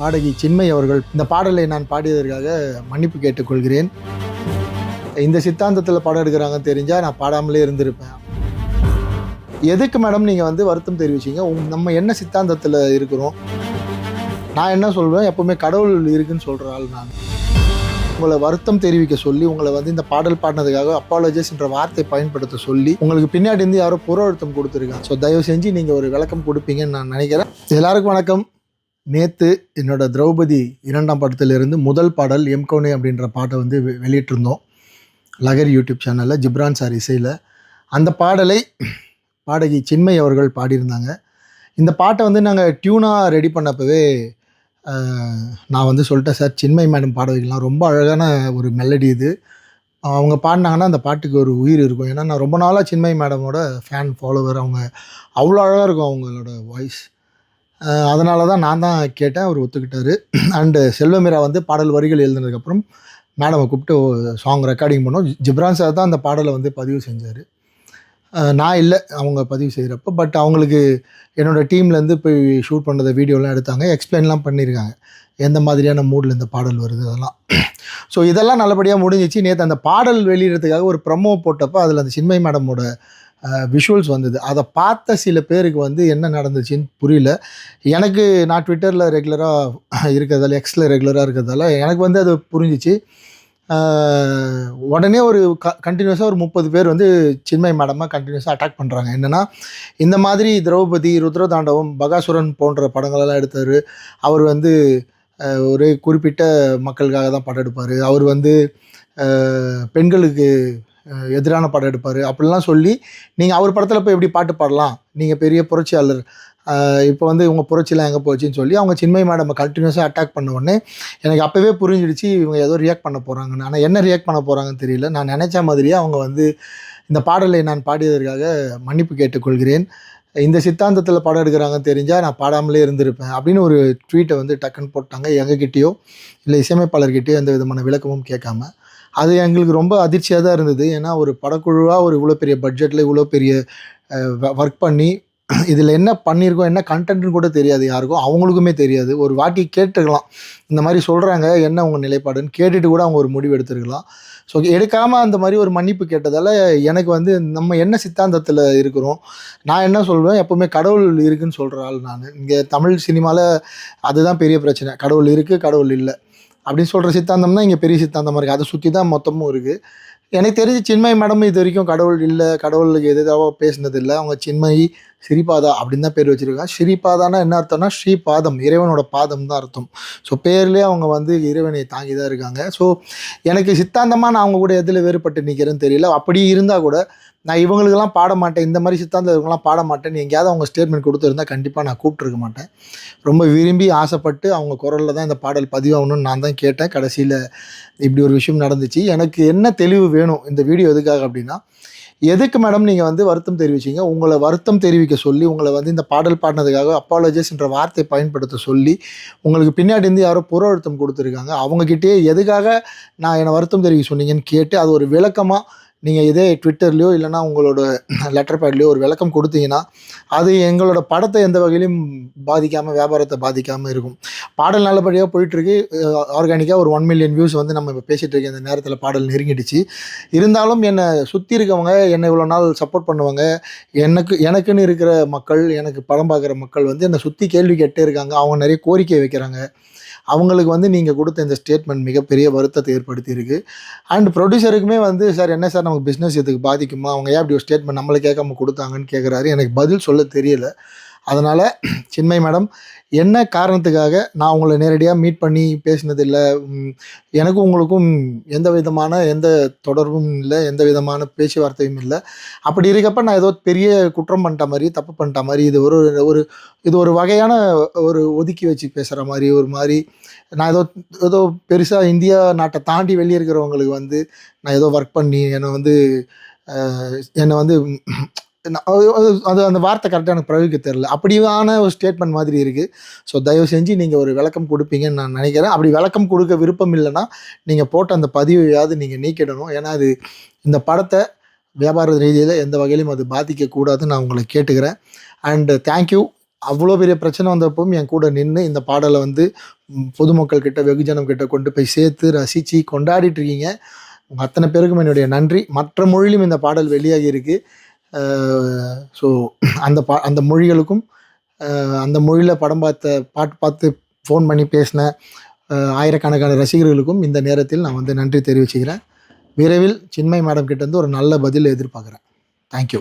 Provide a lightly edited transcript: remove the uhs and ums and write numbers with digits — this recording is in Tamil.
பாடகி சின்மை அவர்கள் இந்த பாடலை நான் பாடியதற்காக மன்னிப்பு கேட்டுக்கொள்கிறேன். இந்த சித்தாந்தத்தில் படம் எடுக்கிறாங்கன்னு தெரிஞ்சால் நான் பாடாமலே இருந்திருப்பேன். எதுக்கு மேடம் நீங்கள் வருத்தம் தெரிவிச்சிங்க? நம்ம என்ன சித்தாந்தத்தில் இருக்கிறோம்? நான் என்ன சொல்வேன், எப்போவுமே கடவுள் இருக்குன்னு சொல்கிற ஆள் நான். உங்களை வருத்தம் தெரிவிக்க சொல்லி, உங்களை இந்த பாடல் பாடினதுக்காக அப்பாலஜிஸ்ன்ற வார்த்தை பயன்படுத்த சொல்லி, உங்களுக்கு பின்னாடி இருந்து யாரோ புற அழுத்தம் கொடுத்துருக்காங்க. ஸோ தயவு செஞ்சு நீங்கள் ஒரு விளக்கம் கொடுப்பீங்கன்னு நான் நினைக்கிறேன். எல்லாருக்கும் வணக்கம். நேற்று என்னோட திரௌபதி 2ஆம் படத்திலிருந்து முதல் பாடல் எம்கோனே அப்படின்ற பாட்டை வெளியிட்டிருந்தோம் லகர் யூடியூப் சேனலில், ஜிப்ரான் சார் இசையில். அந்த பாடலை பாடகி சின்மை அவர்கள் பாடியிருந்தாங்க. இந்த பாட்டை நாங்கள் டியூனாக ரெடி பண்ணப்பவே நான் சொல்லிட்டேன், சார் சின்மை மேடம் பாட வைக்கலாம், ரொம்ப அழகான ஒரு மெலடி இது, அவங்க பாடினாங்கன்னா அந்த பாட்டுக்கு ஒரு உயிர் இருக்கும். ஏன்னா நான் ரொம்ப நாளாக சின்மை மேடமோட ஃபேன் ஃபாலோவர். அவங்க அவ்வளோ அழகாக இருக்கும் அவங்களோட வாய்ஸ். அதனால தான் நான் தான் கேட்டேன், அவர் ஒத்துக்கிட்டார். அண்டு செல்வமீரா பாடல் வரிகள் எழுதினதுக்கப்புறம் மேடமை கூப்பிட்டு சாங் ரெக்கார்டிங் பண்ணோம். ஜிப்ரான் சார் தான் அந்த பாடலை பதிவு செஞ்சார். நான் இல்லை அவங்க பதிவு செய்கிறப்போ. பட் அவங்களுக்கு என்னோடய டீம்லேருந்து போய் ஷூட் பண்ணதை வீடியோலாம் எடுத்தாங்க, எக்ஸ்பிளைன்லாம் பண்ணியிருக்காங்க எந்த மாதிரியான மூடில் இந்த பாடல் வருது அதெல்லாம். ஸோ இதெல்லாம் நல்லபடியாக முடிஞ்சிச்சு. நேற்று அந்த பாடல் வெளியிடறதுக்காக ஒரு ப்ரமோ போட்டப்போ அதில் அந்த சின்மை மேடமோட விஷுவல்ஸ் வந்தது. அதை பார்த்த சில பேருக்கு என்ன நடந்துச்சுன்னு புரியல. எனக்கு நான் ட்விட்டரில் ரெகுலராக இருக்கிறதால, எக்ஸில் ரெகுலராக இருக்கிறதால எனக்கு அது புரிஞ்சிச்சு. உடனே ஒரு கண்டினியூஸாக ஒரு 30 பேர் சின்மை மேடமாக கண்டினியூஸாக அட்டாக் பண்ணுறாங்க. என்னென்னா, இந்த மாதிரி திரௌபதி, ருத்ரதாண்டவம், பகாசுரன் போன்ற படங்களெல்லாம் எடுத்தார். அவர் ஒரு குறிப்பிட்ட மக்களுக்காக தான் படம் எடுப்பார். அவர் பெண்களுக்கு எதிரான படம் எடுப்பார் அப்படிலாம் சொல்லி, நீங்கள் அவர் படத்தில் போய் எப்படி பாட்டு பாடலாம், நீங்கள் பெரிய புரட்சியாளர், இப்போ இவங்க புரட்சிலாம் எங்கே போச்சுன்னு சொல்லி அவங்க சின்மை மேடம் கண்டினியூஸாக அட்டாக் பண்ண உடனே எனக்கு அப்போவே புரிஞ்சிடுச்சு இவங்க ஏதோ ரியாக்ட் பண்ண போகிறாங்கன்னு. ஆனால் என்ன ரியாக்ட் பண்ண போகிறாங்கன்னு தெரியல. நான் நினச்ச மாதிரியே அவங்க இந்த பாடலை நான் பாடியதற்காக மன்னிப்பு கேட்டுக்கொள்கிறேன். இந்த சித்தாந்தத்தில் படம் எடுக்கிறாங்கன்னு தெரிஞ்சால் நான் பாடாமலே இருந்திருப்பேன் அப்படின்னு ஒரு ட்வீட்டை டக்குன்னு போட்டாங்க. எங்ககிட்டயோ இல்லை இசையமைப்பாளர்கிட்டயோ எந்த விதமான விளக்கமும் கேட்காம. அது எங்களுக்கு ரொம்ப அதிர்ச்சியாக தான் இருந்தது. ஏன்னா ஒரு படக்குழுவாக ஒரு இவ்வளோ பெரிய பட்ஜெட்டில் இவ்வளோ பெரிய ஒர்க் பண்ணி இதில் என்ன பண்ணியிருக்கோம், என்ன கண்டென்ட்னு கூட தெரியாது யாருக்கும், அவங்களுக்குமே தெரியாது. ஒரு வாட்டி கேட்டுக்கலாம், இந்த மாதிரி சொல்கிறாங்க, என்ன உங்கள் நிலைப்பாடுன்னு கேட்டுட்டு கூட அவங்க ஒரு முடிவு எடுத்துருக்கலாம். ஸோ எடுக்காமல் அந்த மாதிரி ஒரு மன்னிப்பு கேட்டதால் எனக்கு நம்ம என்ன சித்தாந்தத்தில் இருக்கிறோம்? நான் என்ன சொல்வேன், எப்போவுமே கடவுள் இருக்குதுன்னு சொல்கிற ஆள் நான். இங்கே தமிழ் சினிமாவில் அதுதான் பெரிய பிரச்சனை. கடவுள் இருக்குது, கடவுள் இல்லை அப்படின்னு சொல்கிற சித்தாந்தம் தான் இங்கே பெரிய சித்தாந்தமாக இருக்குது. அதை சுற்றி தான் மொத்தமும் இருக்குது. எனக்கு தெரிஞ்சு சின்மை மேடம் இது வரைக்கும் கடவுள் இல்லை, கடவுளுக்கு எதிராக பேசினதில்லை. அவங்க சின்மை ஸ்ரீபாதா அப்படின்னு தான் பேர் வச்சுருக்காங்க. ஸ்ரீபாதானா என்ன அர்த்தம்னா, ஸ்ரீபாதம், இறைவனோட பாதம் தான் அர்த்தம். ஸோ பேர்லேயே அவங்க இறைவனை தாங்கி தான் இருக்காங்க. ஸோ எனக்கு சித்தாந்தமாக நான் அவங்க கூட எதில் வேறுபட்டு நிற்கிறேன்னு தெரியல. அப்படி இருந்தால் கூட நான் இவங்களுக்கெல்லாம் பாட மாட்டேன், இந்த மாதிரி சித்தாந்தம் இவங்கெல்லாம் பாட மாட்டேன்னு எங்கேயாவது அவங்க ஸ்டேட்மெண்ட் கொடுத்துருந்தா கண்டிப்பாக நான் கூப்பிட்ருக்க மாட்டேன். ரொம்ப விரும்பி ஆசைப்பட்டு அவங்க குரலில் தான் இந்த பாடல் பதிவாகணும்னு நான் தான் கேட்டேன். கடைசியில் இப்படி ஒரு விஷயம் நடந்துச்சு. எனக்கு என்ன தெளிவு வேணும் இந்த வீடியோ எதுக்காக அப்படின்னா, எதுக்கு மேடம் நீங்கள் வருத்தம் தெரிவிச்சிங்க? உங்களை வருத்தம் தெரிவிக்க சொல்லி, உங்களை இந்த பாடல் பாடினதுக்காக அப்பாலஜிஸ்ன்ற வார்த்தை பயன்படுத்த சொல்லி, உங்களுக்கு பின்னாடி இருந்து யாரோ புற அழுத்தம் கொடுத்துருக்காங்க. அவங்கக்கிட்டே எதுக்காக நான் என்னை வருத்தம் தெரிவிக்க சொன்னீங்கன்னு கேட்டு அது ஒரு விளக்கமாக நீங்கள் இதே ட்விட்டர்லையோ இல்லைனா உங்களோட லெட்டர் பேட்லேயோ ஒரு விளக்கம் கொடுத்தீங்கன்னா அது எங்களோட படத்தை எந்த வகையிலும் பாதிக்காமல், வியாபாரத்தை பாதிக்காமல் இருக்கும். பாடல் நல்லபடியாக போயிட்டுருக்கு. ஆர்கானிக்காக ஒரு 1 மில்லியன் வியூஸ் நம்ம இப்போ பேசிகிட்டு இருக்க இந்த நேரத்தில் பாடல் நெருங்கிடுச்சு. இருந்தாலும் என்னை சுற்றி இருக்கவங்க, என்னை இவ்வளோ நாள் சப்போர்ட் பண்ணுவாங்க, எனக்குன்னு இருக்கிற மக்கள், எனக்கு படம் பார்க்குற மக்கள் என்னை சுற்றி கேள்வி கேட்டே இருக்காங்க. அவங்க நிறைய கோரிக்கை வைக்கிறாங்க. அவங்களுக்கு நீங்கள் கொடுத்த இந்த ஸ்டேட்மெண்ட் மிகப்பெரிய வருத்தத்தை ஏற்படுத்தியிருக்கு. அண்ட் ப்ரொடியூசருக்குமே சார் என்ன சார் நமக்கு பிஸ்னஸ் இதுக்கு பாதிக்குமா, அவங்க ஏன் அப்படி ஒரு ஸ்டேட்மெண்ட் நம்மளை கேட்காம கொடுத்தாங்கன்னு கேட்குறாரு. எனக்கு பதில் சொல்ல தெரியல. அதனால் சின்மை மேடம், என்ன காரணத்துக்காக நான் உங்களை நேரடியாக மீட் பண்ணி பேசினதில்லை, எனக்கும் உங்களுக்கும் எந்த தொடர்பும் இல்லை, எந்த விதமான பேச்சுவார்த்தையும் இல்லை. அப்படி இருக்கப்போ நான் ஏதோ பெரிய குற்றம் பண்ணிட்ட மாதிரி, தப்பு பண்ணிட்ட மாதிரி, இது ஒரு வகையான ஒரு ஒதுக்கி வச்சு பேசுகிற மாதிரி, ஒரு மாதிரி நான் ஏதோ பெருசாக இந்தியா நாட்டை தாண்டி வெளியே இருக்கிறவங்களுக்கு நான் ஏதோ ஒர்க் பண்ணி என்னை அது அந்த வார்த்தை கரெக்டாக எனக்கு பிரயோகிக்க தெரில. அப்படியான ஒரு ஸ்டேட்மெண்ட் மாதிரி இருக்குது. ஸோ தயவு செஞ்சு நீங்கள் ஒரு விளக்கம் கொடுப்பீங்கன்னு நான் நினைக்கிறேன். அப்படி விளக்கம் கொடுக்க விருப்பம் இல்லைன்னா நீங்கள் போட்ட அந்த பதிவையாவது நீங்கள் நீக்கிடணும். ஏன்னா அது இந்த படத்தை வியாபார ரீதியில் எந்த வகையிலும் அது பாதிக்கக்கூடாதுன்னு நான் உங்களை கேட்டுக்கிறேன். And thank you. அவ்வளோ பெரிய பிரச்சனை வந்தப்பவும் என் கூட நின்று இந்த பாடலை வந்து பொதுமக்கள் கிட்ட வெகுஜனம் கிட்ட கொண்டு போய் சேர்த்து ரசித்து கொண்டாடிட்டு இருக்கீங்க. உங்கள் அத்தனை பேருக்கும் என்னுடைய நன்றி. மற்ற மொழியிலும் இந்த பாடல் வெளியாகி இருக்கு. ஸோ அந்த மொழிகளுக்கும் அந்த மொழியில் பாட்டு பார்த்து ஃபோன் பண்ணி பேசின ஆயிரக்கணக்கான ரசிகர்களுக்கும் இந்த நேரத்தில் நான் வந்து நன்றி தெரிவிச்சுக்கிறேன். விரைவில் சின்மய் மேடம் கிட்டேருந்து ஒரு நல்ல பதில் எதிர்பார்க்குறேன். தேங்க்யூ.